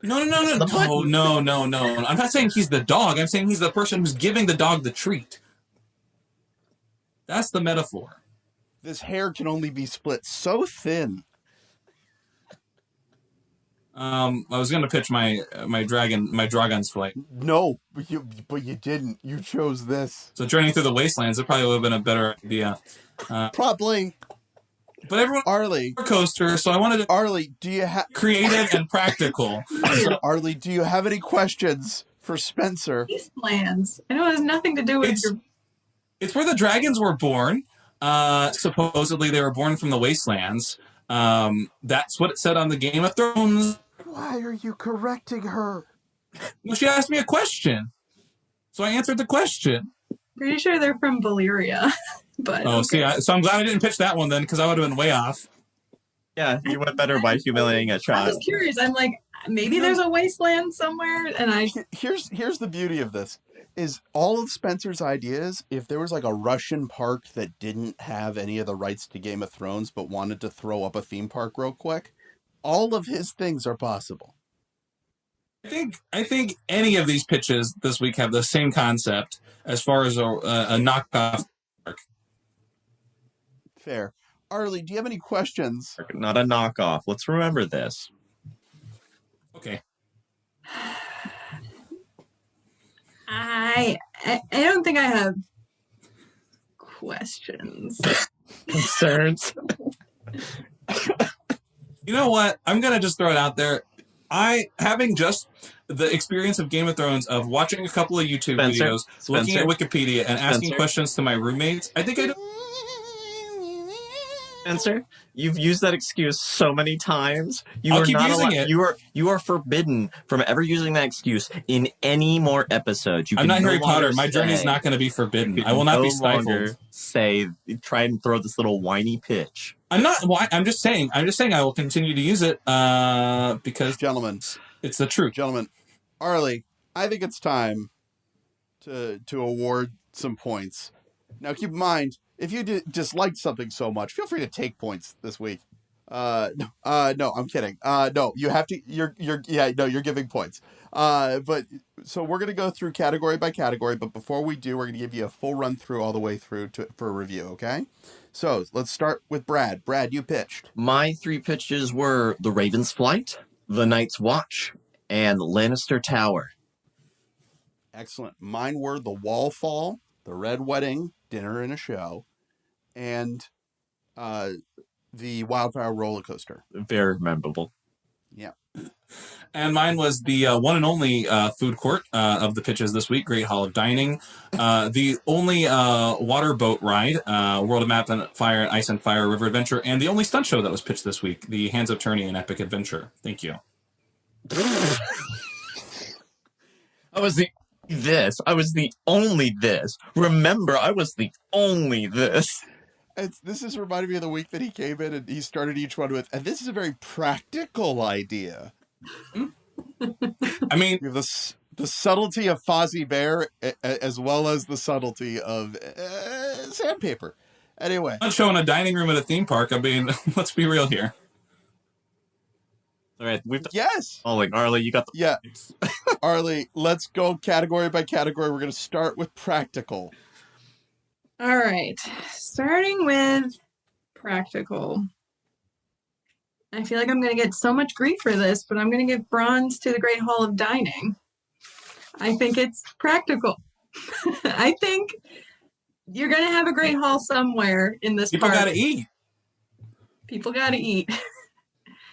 No. I'm not saying he's the dog. I'm saying he's the person who's giving the dog the treat. That's the metaphor. This hair can only be split so thin. I was going to pitch my Dragon's Flight. No, but you didn't. You chose this. So Journey Through the Wastelands, it probably would have been a better idea. Probably. But everyone Arlie coaster, so I wanted to Arlie, do you have creative and practical. Arlie, do you have any questions for Spencer? Wastelands. I know it has nothing to do with It's where the dragons were born. Supposedly they were born from the Wastelands. That's what it said on the Game of Thrones. Why are you correcting her? Well, she asked me a question, so I answered the question. Pretty sure they're from Valyria. But so I'm glad I didn't pitch that one then, because I would have been way off. Yeah, you went better by humiliating a child. I was curious. I'm like, maybe there's a wasteland somewhere, and Here's the beauty of this. Is all of Spencer's ideas, if there was like a Russian park that didn't have any of the rights to Game of Thrones but wanted to throw up a theme park real quick, all of his things are possible. I think any of these pitches this week have the same concept as far as a knockoff park. Fair. Arlie, do you have any questions? Not a knockoff. Let's remember this. Okay. I don't think I have questions. Concerns. You know what? I'm going to just throw it out there. Having just the experience of Game of Thrones, of watching a couple of YouTube videos, looking at Wikipedia, and asking questions to my roommates, I think I don't... Spencer, you've used that excuse so many times. I'll keep using it. You are forbidden from ever using that excuse in any more episodes. I'm not Harry Potter. My journey's not going to be forbidden. I will not be stifled. Try and throw this little whiny pitch. I'm not. I'm just saying. I will continue to use it because, gentlemen, it's the truth. Gentlemen, Arlie, I think it's time to award some points. Now, keep in mind, if you disliked something so much, feel free to take points this week. No, I'm kidding. No, you have to. You're giving points. But so we're gonna go through category by category. But before we do, we're gonna give you a full run through all the way through for a review. Okay. So let's start with Brad. Brad, you pitched. My 3 pitches were the Raven's Flight, the Night's Watch, and Lannister Tower. Excellent. Mine were the Wall Fall, the Red Wedding, Dinner and a Show, and the Wildfire Roller Coaster. Very memorable. Yeah. And mine was the one and only food court of the pitches this week, Great Hall of Dining. The only water boat ride, World of Map and Fire, Ice and Fire River Adventure, and the only stunt show that was pitched this week, the Hands of Tourney and Epic Adventure. Thank you. I was the only this. Remember, I was the only this. This is reminding me of the week that he came in and he started each one with, and this is a very practical idea. I mean, you have the subtlety of Fozzie Bear as well as the subtlety of sandpaper. Anyway. Not showing a dining room at a theme park. I mean, let's be real here. All right, yes. Oh, like Arlie, you got the yeah. Arlie, let's go category by category. We're going to start with practical. All right, starting with practical. I feel like I'm going to get so much grief for this, but I'm going to give bronze to the Great Hall of Dining. I think it's practical. I think you're going to have a great hall somewhere in this People park. got to eat. People got to eat.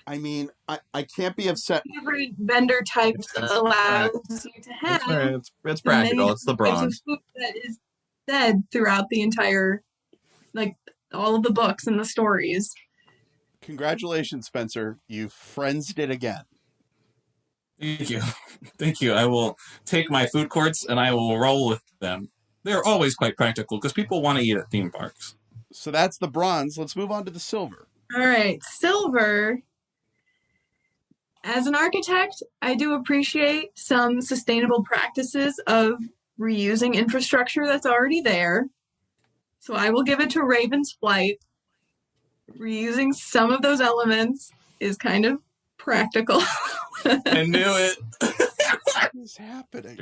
I mean, I can't be upset. Every vendor type allows you to have. It's practical. It's the bronze. Food that is said throughout the entire, like, all of the books and the stories. Congratulations, Spencer. You friendsed it again. Thank you. Thank you. I will take my food courts and I will roll with them. They're always quite practical because people want to eat at theme parks. So that's the bronze. Let's move on to the silver. All right. Silver. As an architect, I do appreciate some sustainable practices of reusing infrastructure that's already there. So I will give it to Raven's Flight. Reusing some of those elements is kind of practical. I knew it. What is happening?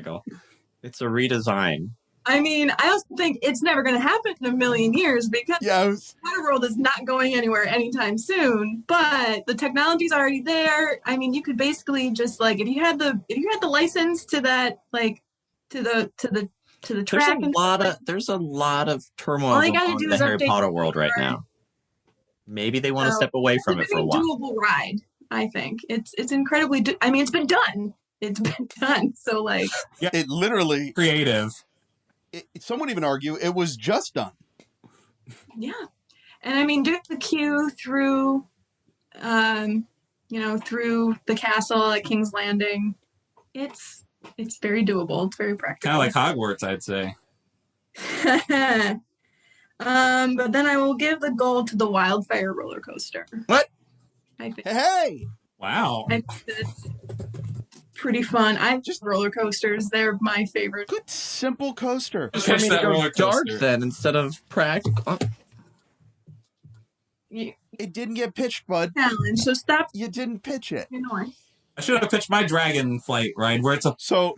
It's a redesign. I mean, I also think it's never going to happen in a million years because Waterworld is not going anywhere anytime soon. But the technology's already there. I mean, you could basically just like if you had the license to that, like to the track. There's a lot of turmoil All in do the Harry Potter world right now. Maybe they want to step away from it for a while. It's a doable ride, I think. It's incredibly. I mean, it's been done. It's been done. So like, yeah, it literally creative. Some would even argue it was just done. Yeah, and I mean, doing the queue through, through the castle at King's Landing, it's very doable. It's very practical. Kind of like Hogwarts, I'd say. But then I will give the gold to the Wildfire Roller Coaster. What? I think. Hey! Wow. I think that's pretty fun. I just roller coasters. They're my favorite. Good simple coaster. Just pitch that roller dark coaster. then instead of practical. It didn't get pitched, bud. Challenge. So stop. You didn't pitch it. I should have pitched my Dragon Flight ride where it's a so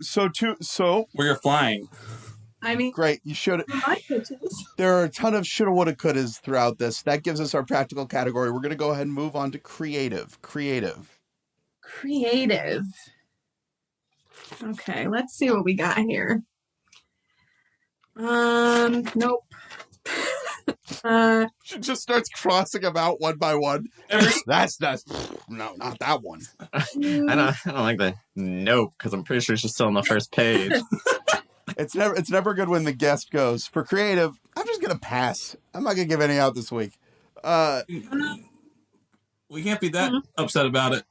where you're flying. I mean, great. You should. My pitches. There are a ton of shoulda, woulda, couldas throughout this. That gives us our practical category. We're going to go ahead and move on to creative. Okay, let's see what we got here. Nope. She just starts crossing them out one by one. That's no, not that one. I don't like the nope because I'm pretty sure she's still on the first page. It's never good when the guest goes for creative. I'm just gonna pass. I'm not gonna give any out this week. We can't be that upset about it.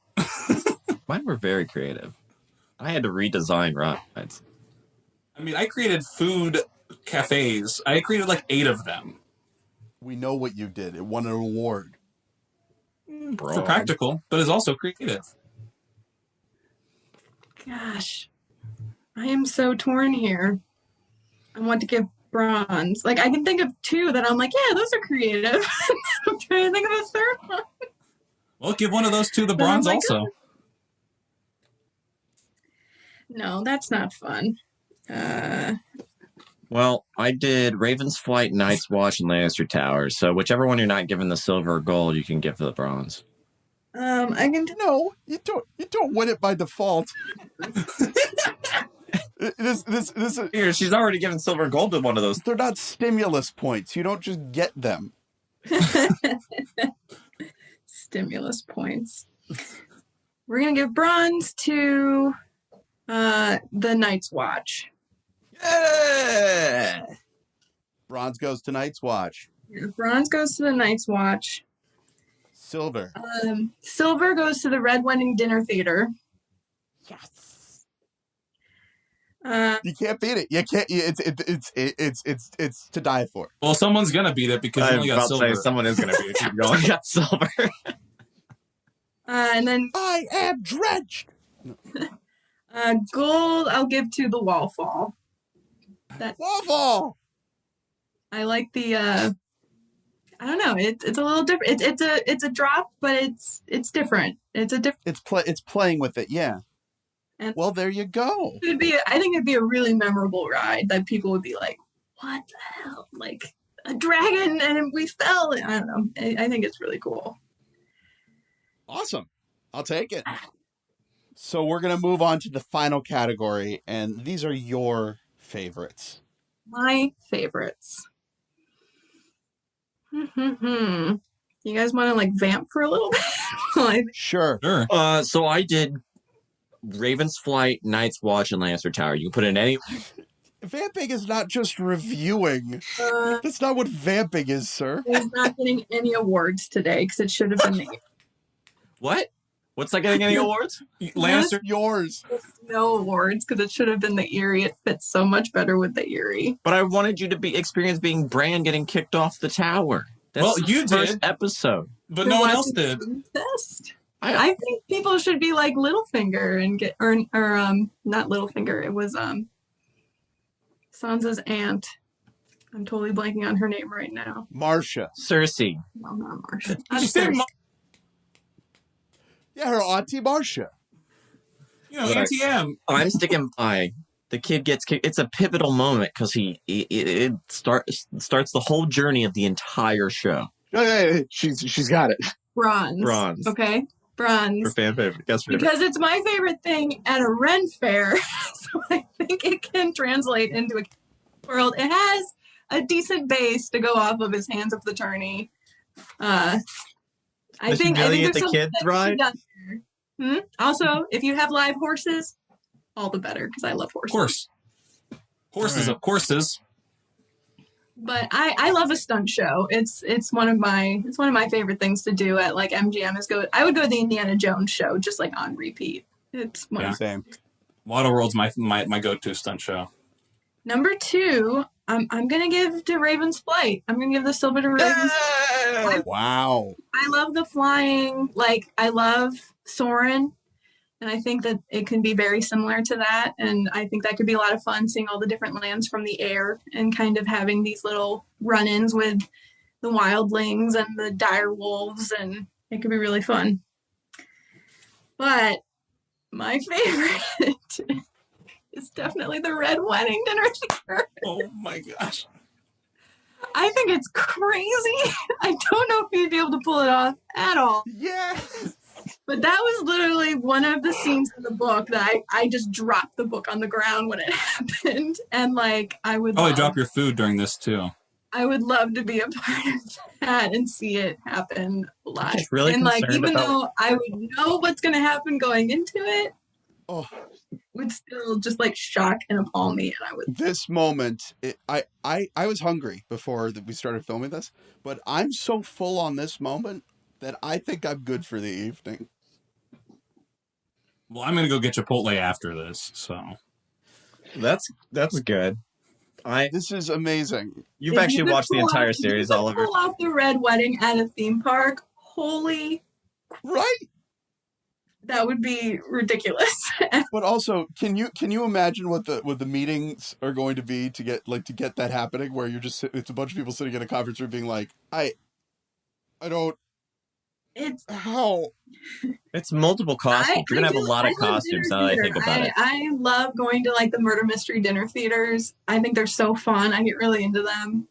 Mine were very creative. I had to redesign rides. I mean, I created food cafes. I created like 8 of them. We know what you did. It won an award. For practical, but it's also creative. Gosh, I am so torn here. I want to give bronze. Like, I can think of 2 that I'm like, yeah, those are creative. I'm trying to think of a third one. Well, give one of those to the bronze like, also. No, that's not fun. Well, I did Raven's Flight, Night's Watch, and Lannister Tower. So whichever one you're not given the silver or gold, you can give the bronze. I can. No, you don't. You don't win it by default. This. Here, she's already given silver or gold to one of those. They're not stimulus points. You don't just get them. Stimulus points. We're gonna give bronze to the Night's Watch. Yeah! Bronze goes to Night's Watch. Bronze goes to the Night's Watch. Silver. Silver goes to the Red Wedding Dinner Theater. Yes. You can't beat it. You can't. It's to die for. Well, someone's gonna beat it because you only got silver. Someone is gonna beat it. You only got silver. And then I am drenched. gold I'll give to the Wallfall. Waffle. I like the I don't know, it's a little different. It's a drop, but it's different. It's playing with it, yeah. And well, there you go. I think it'd be a really memorable ride that people would be like, what the hell? Like a dragon and we fell. I don't know. I think it's really cool. Awesome. I'll take it. So we're going to move on to the final category, and these are your favorites. My favorites. You guys want to like vamp for a little bit? Sure. So I did Raven's Flight, Night's Watch, and Lannister Tower. You can put in any. Vamping is not just reviewing. That's not what vamping is, sir. It's not getting any awards today because it should have been me. What? What's not getting any awards? Lannister, yours. No awards because it should have been the Eerie. It fits so much better with the Eerie. But I wanted you to experience being Bran getting kicked off the tower. That's well, you first did episode, but no one else did. Best. I think people should be like Littlefinger and get or not Littlefinger. It was Sansa's aunt. I'm totally blanking on her name right now. Marcia. Cersei. No, not Marcia. Did you say yeah, her auntie Marcia. You know, Auntie M. I'm sticking by. The kid gets kicked. It's a pivotal moment because it starts the whole journey of the entire show. She's got it. Bronze. Okay. Bronze. For fan favorite. Guess because it's my favorite thing at a Ren fair. So I think it can translate into a world. It has a decent base to go off of his Hands of the Tourney. I think the kids ride. Also, if you have live horses, all the better because I love horses. Horses, of courses. But I love a stunt show. It's one of my favorite things to do at like MGM is go. I would go to the Indiana Jones show just like on repeat. It's same. Waterworld's my go-to stunt show. Number 2, I'm gonna give to Raven's Flight. I'm gonna give the silver to Raven's Flight. Wow. I love the flying. Like I love Soarin'. And I think that it can be very similar to that. And I think that could be a lot of fun seeing all the different lands from the air and kind of having these little run-ins with the wildlings and the dire wolves. And it could be really fun. But my favorite is definitely the Red Wedding Dinner Theater. Oh my gosh. I think it's crazy. I don't know if you'd be able to pull it off at all. Yes. But that was literally one of the scenes in the book that I just dropped the book on the ground when it happened. And like, I would probably drop your food during this too. I would love to be a part of that and see it happen live. Really and like, even though I would know what's going to happen going into it, Oh, would still just like shock and appall me, and I would. this moment, I was hungry before we started filming this, but I'm so full on this moment that I think I'm good for the evening. Well, I'm gonna go get Chipotle after this, so That's good. This is amazing. You've If actually you could watched the pull entire off- if you series, could Oliver. Pull off the Red Wedding at a theme park. Holy, Right? that would be ridiculous. But also, can you imagine what the meetings are going to be to get that happening, where it's a bunch of people sitting in a conference room being like, I don't It's how. It's multiple costumes. You're gonna have a lot of I love costumes dinner now that I theater. think about it. I love going to like the murder mystery dinner theaters. I think they're so fun. I get really into them.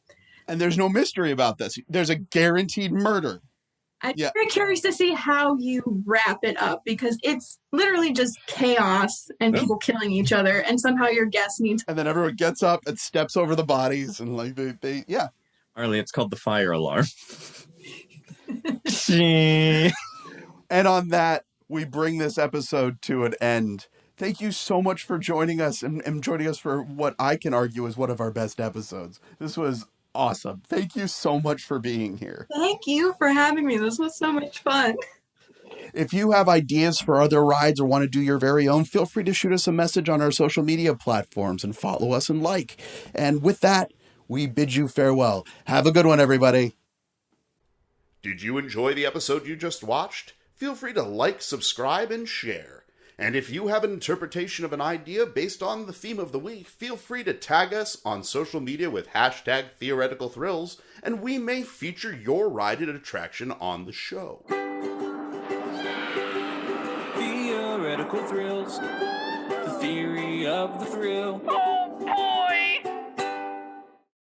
And there's no mystery about this. There's a guaranteed murder. I'm Yeah. very curious to see how you wrap it up, because it's literally just chaos and people killing each other, and somehow your guest needs. And then everyone gets up and steps over the bodies, and like they yeah. Arlie, it's called the fire alarm. And on that, we bring this episode to an end. Thank you so much for joining us and joining us for what I can argue is one of our best episodes. This was awesome. Thank you so much for being here. Thank you for having me. This was so much fun. If you have ideas for other rides or want to do your very own, feel free to shoot us a message on our social media platforms and follow us and like. And with that, we bid you farewell. Have a good one, everybody. Did you enjoy the episode you just watched? Feel free to like, subscribe, and share. And if you have an interpretation of an idea based on the theme of the week, feel free to tag us on social media with hashtag Theoretical Thrills, and we may feature your ride and attraction on the show. Theoretical thrills, the theory of the thrill.